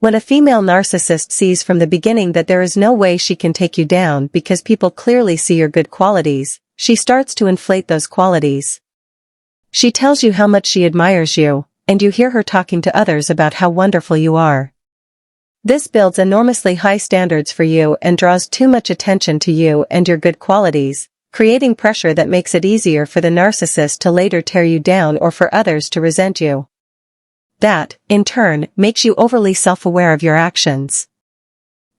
When a female narcissist sees from the beginning that there is no way she can take you down because people clearly see your good qualities, she starts to inflate those qualities. She tells you how much she admires you, and you hear her talking to others about how wonderful you are. This builds enormously high standards for you and draws too much attention to you and your good qualities, creating pressure that makes it easier for the narcissist to later tear you down or for others to resent you. That, in turn, makes you overly self-aware of your actions.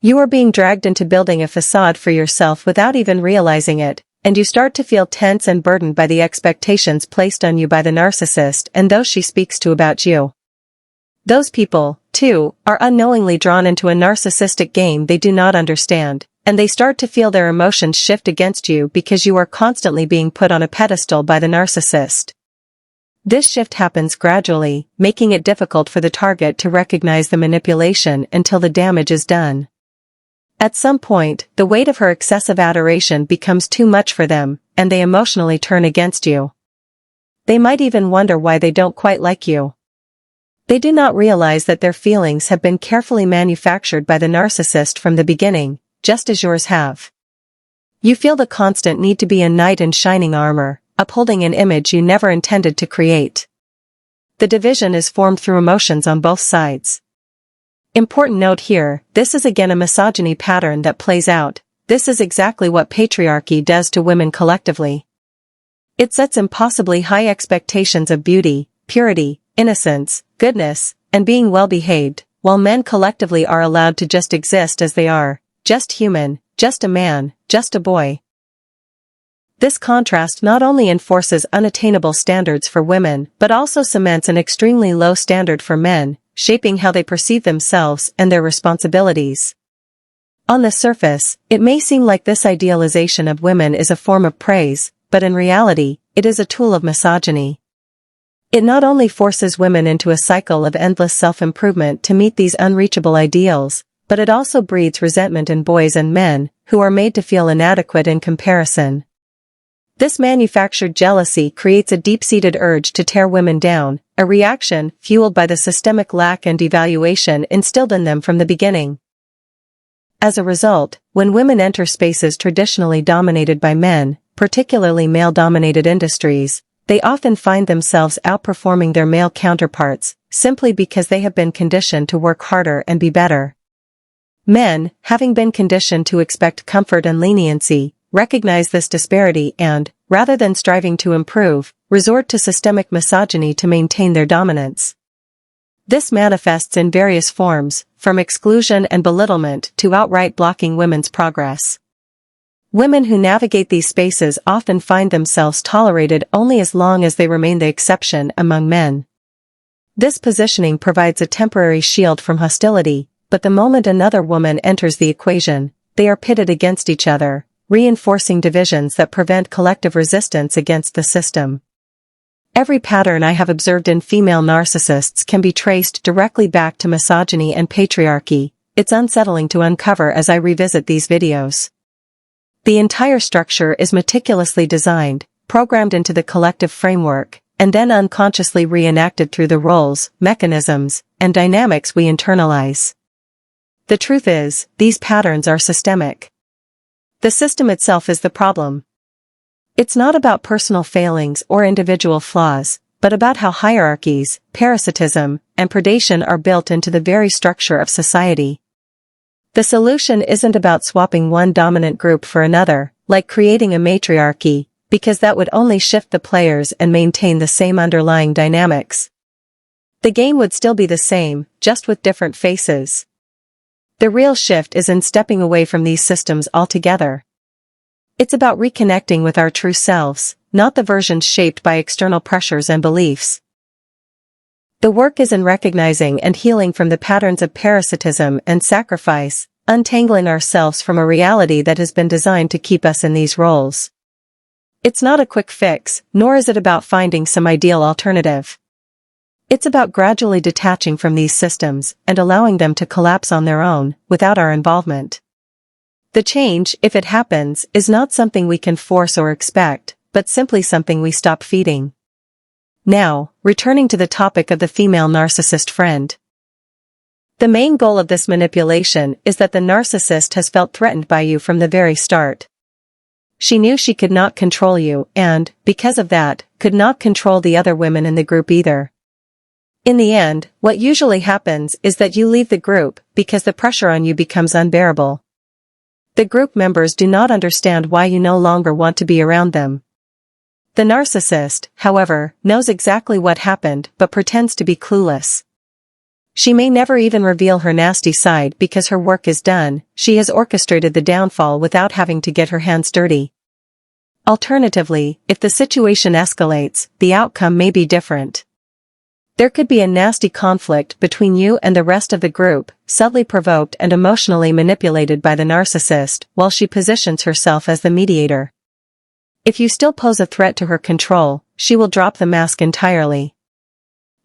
You are being dragged into building a facade for yourself without even realizing it, and you start to feel tense and burdened by the expectations placed on you by the narcissist and those she speaks to about you. Those people, too, are unknowingly drawn into a narcissistic game they do not understand, and they start to feel their emotions shift against you because you are constantly being put on a pedestal by the narcissist. This shift happens gradually, making it difficult for the target to recognize the manipulation until the damage is done. At some point, the weight of her excessive adoration becomes too much for them, and they emotionally turn against you. They might even wonder why they don't quite like you. They do not realize that their feelings have been carefully manufactured by the narcissist from the beginning, just as yours have. You feel the constant need to be a knight in shining armor, upholding an image you never intended to create. The division is formed through emotions on both sides. Important note here, this is again a misogyny pattern that plays out. This is exactly what patriarchy does to women collectively. It sets impossibly high expectations of beauty, purity, innocence, goodness, and being well-behaved, while men collectively are allowed to just exist as they are, just human, just a man, just a boy. This contrast not only enforces unattainable standards for women but also cements an extremely low standard for men, shaping how they perceive themselves and their responsibilities. On the surface, it may seem like this idealization of women is a form of praise, but in reality, it is a tool of misogyny. It not only forces women into a cycle of endless self-improvement to meet these unreachable ideals, but it also breeds resentment in boys and men, who are made to feel inadequate in comparison. This manufactured jealousy creates a deep-seated urge to tear women down, a reaction fueled by the systemic lack and devaluation instilled in them from the beginning. As a result, when women enter spaces traditionally dominated by men, particularly male-dominated industries, they often find themselves outperforming their male counterparts, simply because they have been conditioned to work harder and be better. Men, having been conditioned to expect comfort and leniency, recognize this disparity and, rather than striving to improve, resort to systemic misogyny to maintain their dominance. This manifests in various forms, from exclusion and belittlement to outright blocking women's progress. Women who navigate these spaces often find themselves tolerated only as long as they remain the exception among men. This positioning provides a temporary shield from hostility, but the moment another woman enters the equation, they are pitted against each other, reinforcing divisions that prevent collective resistance against the system. Every pattern I have observed in female narcissists can be traced directly back to misogyny and patriarchy. It's unsettling to uncover as I revisit these videos. The entire structure is meticulously designed, programmed into the collective framework, and then unconsciously reenacted through the roles, mechanisms, and dynamics we internalize. The truth is, these patterns are systemic. The system itself is the problem. It's not about personal failings or individual flaws, but about how hierarchies, parasitism, and predation are built into the very structure of society. The solution isn't about swapping one dominant group for another, like creating a matriarchy, because that would only shift the players and maintain the same underlying dynamics. The game would still be the same, just with different faces. The real shift is in stepping away from these systems altogether. It's about reconnecting with our true selves, not the versions shaped by external pressures and beliefs. The work is in recognizing and healing from the patterns of parasitism and sacrifice, untangling ourselves from a reality that has been designed to keep us in these roles. It's not a quick fix, nor is it about finding some ideal alternative. It's about gradually detaching from these systems and allowing them to collapse on their own, without our involvement. The change, if it happens, is not something we can force or expect, but simply something we stop feeding. Now, returning to the topic of the female narcissist friend. The main goal of this manipulation is that the narcissist has felt threatened by you from the very start. She knew she could not control you and, because of that, could not control the other women in the group either. In the end, what usually happens is that you leave the group because the pressure on you becomes unbearable. The group members do not understand why you no longer want to be around them. The narcissist, however, knows exactly what happened but pretends to be clueless. She may never even reveal her nasty side because her work is done. She has orchestrated the downfall without having to get her hands dirty. Alternatively, if the situation escalates, the outcome may be different. There could be a nasty conflict between you and the rest of the group, subtly provoked and emotionally manipulated by the narcissist, while she positions herself as the mediator. If you still pose a threat to her control, she will drop the mask entirely.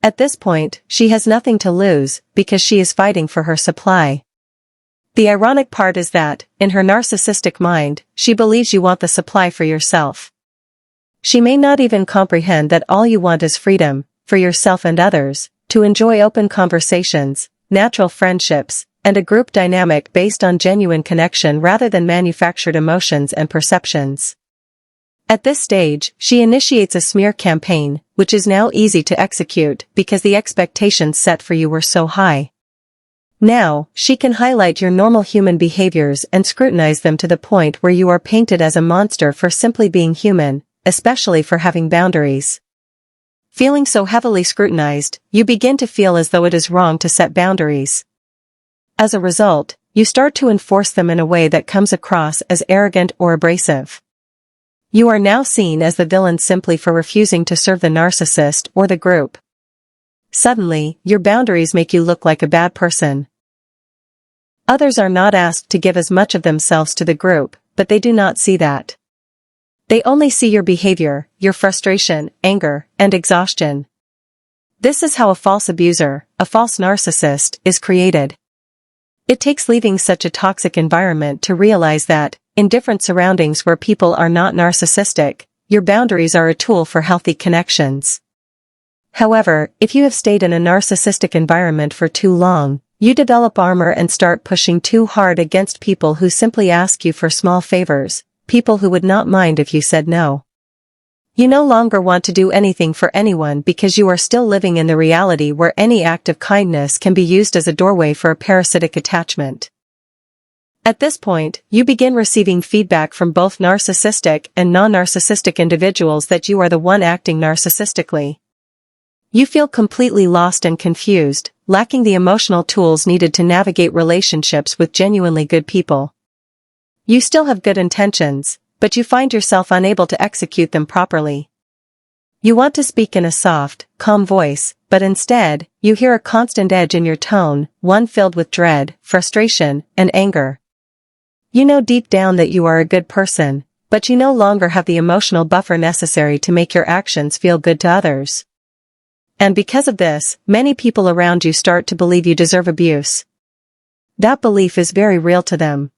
At this point, she has nothing to lose, because she is fighting for her supply. The ironic part is that, in her narcissistic mind, she believes you want the supply for yourself. She may not even comprehend that all you want is freedom, for yourself and others, to enjoy open conversations, natural friendships, and a group dynamic based on genuine connection rather than manufactured emotions and perceptions. At this stage, she initiates a smear campaign, which is now easy to execute because the expectations set for you were so high. Now, she can highlight your normal human behaviors and scrutinize them to the point where you are painted as a monster for simply being human, especially for having boundaries. Feeling so heavily scrutinized, you begin to feel as though it is wrong to set boundaries. As a result, you start to enforce them in a way that comes across as arrogant or abrasive. You are now seen as the villain simply for refusing to serve the narcissist or the group. Suddenly, your boundaries make you look like a bad person. Others are not asked to give as much of themselves to the group, but they do not see that. They only see your behavior, your frustration, anger, and exhaustion. This is how a false abuser, a false narcissist, is created. It takes leaving such a toxic environment to realize that, in different surroundings where people are not narcissistic, your boundaries are a tool for healthy connections. However, if you have stayed in a narcissistic environment for too long, you develop armor and start pushing too hard against people who simply ask you for small favors, people who would not mind if you said no. You no longer want to do anything for anyone because you are still living in the reality where any act of kindness can be used as a doorway for a parasitic attachment. At this point, you begin receiving feedback from both narcissistic and non-narcissistic individuals that you are the one acting narcissistically. You feel completely lost and confused, lacking the emotional tools needed to navigate relationships with genuinely good people. You still have good intentions, but you find yourself unable to execute them properly. You want to speak in a soft, calm voice, but instead, you hear a constant edge in your tone, one filled with dread, frustration, and anger. You know deep down that you are a good person, but you no longer have the emotional buffer necessary to make your actions feel good to others. And because of this, many people around you start to believe you deserve abuse. That belief is very real to them.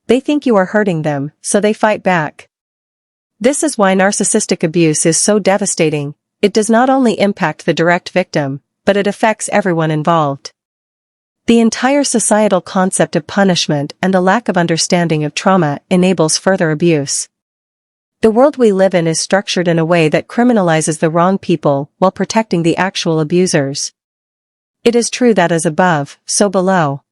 They think you are hurting them, so they fight back. This is why narcissistic abuse is so devastating. It does not only impact the direct victim, but it affects everyone involved. The entire societal concept of punishment and the lack of understanding of trauma enables further abuse. The world we live in is structured in a way that criminalizes the wrong people while protecting the actual abusers. It is true that as above, so below.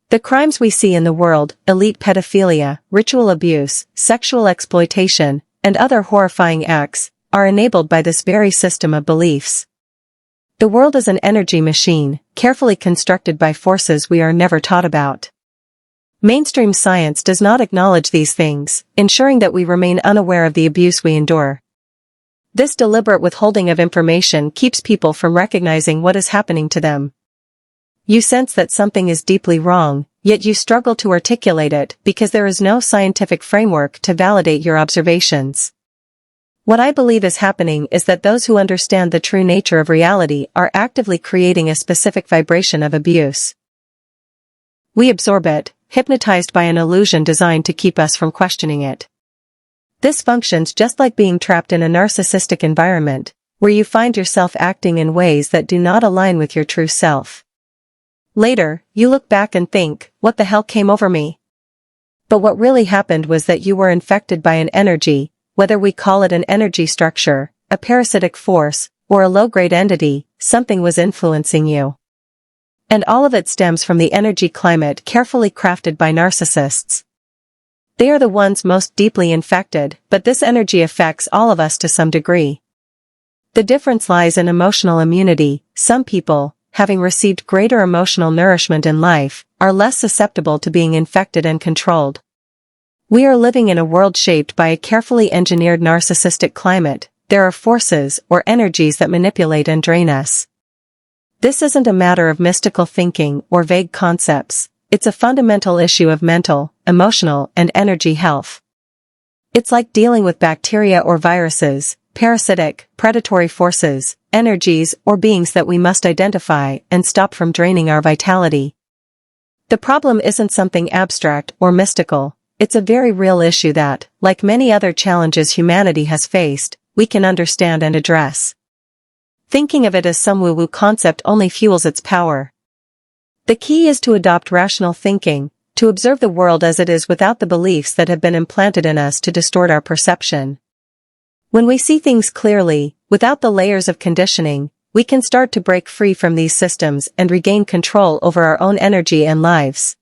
The crimes we see in the world, elite pedophilia, ritual abuse, sexual exploitation, and other horrifying acts, are enabled by this very system of beliefs. The world is an energy machine, carefully constructed by forces we are never taught about. Mainstream science does not acknowledge these things, ensuring that we remain unaware of the abuse we endure. This deliberate withholding of information keeps people from recognizing what is happening to them. You sense that something is deeply wrong, yet you struggle to articulate it because there is no scientific framework to validate your observations. What I believe is happening is that those who understand the true nature of reality are actively creating a specific vibration of abuse. We absorb it, hypnotized by an illusion designed to keep us from questioning it. This functions just like being trapped in a narcissistic environment, where you find yourself acting in ways that do not align with your true self. Later, you look back and think, what the hell came over me? But what really happened was that you were infected by an energy, whether we call it an energy structure, a parasitic force, or a low-grade entity, something was influencing you. And all of it stems from the energy climate carefully crafted by narcissists. They are the ones most deeply infected, but this energy affects all of us to some degree. The difference lies in emotional immunity. Some people, having received greater emotional nourishment in life, are less susceptible to being infected and controlled. We are living in a world shaped by a carefully engineered narcissistic climate. There are forces or energies that manipulate and drain us. This isn't a matter of mystical thinking or vague concepts. It's a fundamental issue of mental, emotional, and energy health. It's like dealing with bacteria or viruses, parasitic, predatory forces, energies, or beings that we must identify and stop from draining our vitality. The problem isn't something abstract or mystical. It's a very real issue that, like many other challenges humanity has faced, we can understand and address. Thinking of it as some woo-woo concept only fuels its power. The key is to adopt rational thinking, to observe the world as it is without the beliefs that have been implanted in us to distort our perception. When we see things clearly, without the layers of conditioning, we can start to break free from these systems and regain control over our own energy and lives.